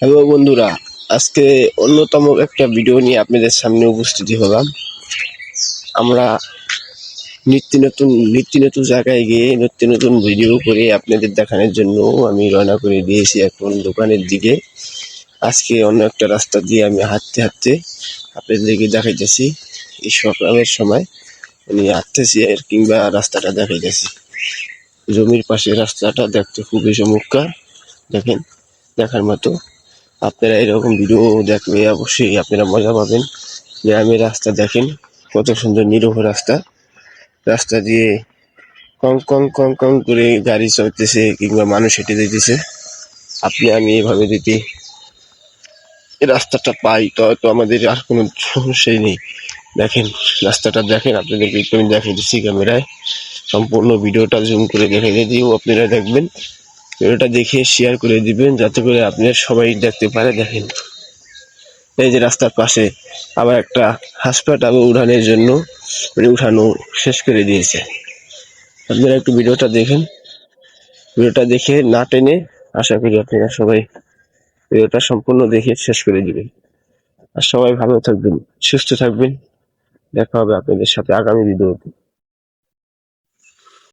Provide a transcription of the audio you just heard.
Hello বন্ধুরা, আজকে অন্যতম একটা ভিডিও নিয়ে আপনাদের সামনে উপস্থিত হলাম। আমরা নিত্য নতুন জায়গায় গিয়ে নিত্য নতুন ভিডিও করে আপনাদের দেখানোর জন্য আমি রওনা করে দিয়েছি এখন দোকানের দিকে। আজকে অন্য একটা রাস্তা দিয়ে আমি হাঁটতে হাঁটতে আপনাদেরকে দেখাইতেছি। এই সকালের সময় আমি হাঁটতেছি আর কিংবা রাস্তাটা দেখাইতেছি। জমির পাশে রাস্তাটা দেখতে খুবই চমৎকার, দেখেন, দেখার মতো। আপনারা এরকম ভিডিও দেখলে অবশ্যই আপনারা মজা পাবেন। গ্রামের রাস্তা দেখেন কত সুন্দর নিরীহ রাস্তা। রাস্তা দিয়ে কং কং কং কং করে গাড়ি চলতেছে কিংবা মানুষ হেঁটে যেতেছে। আপনি আমি এভাবে যদি এই রাস্তাটা পাই তো হয়তো আমাদের আর কোনো সমস্যাই নেই। দেখেন রাস্তাটা দেখেন, আপনাদেরকে একটু আমি দেখিয়ে দিচ্ছি ক্যামেরায়। সম্পূর্ণ ভিডিওটা জুম করে দেখিয়ে দিয়েও আপনারা দেখবেন। ভিডিওটা দেখে শেয়ার করে দিবেন যাতে করে আপনারা সবাই দেখতে পারে। দেখেন এই যে রাস্তার পাশে আবার একটা হাসপাতাল উঠানোর জন্য উঠানো শেষ করে দিয়েছে। আপনারা একটু ভিডিওটা দেখেন, ভিডিওটা দেখে না টেনে আশা করি আপনারা সবাই ভিডিওটা সম্পূর্ণ দেখে শেষ করে দিবেন। আর সবাই ভালো থাকবেন, সুস্থ থাকবেন। দেখা হবে আপনাদের সাথে আগামী ভিডিওতে।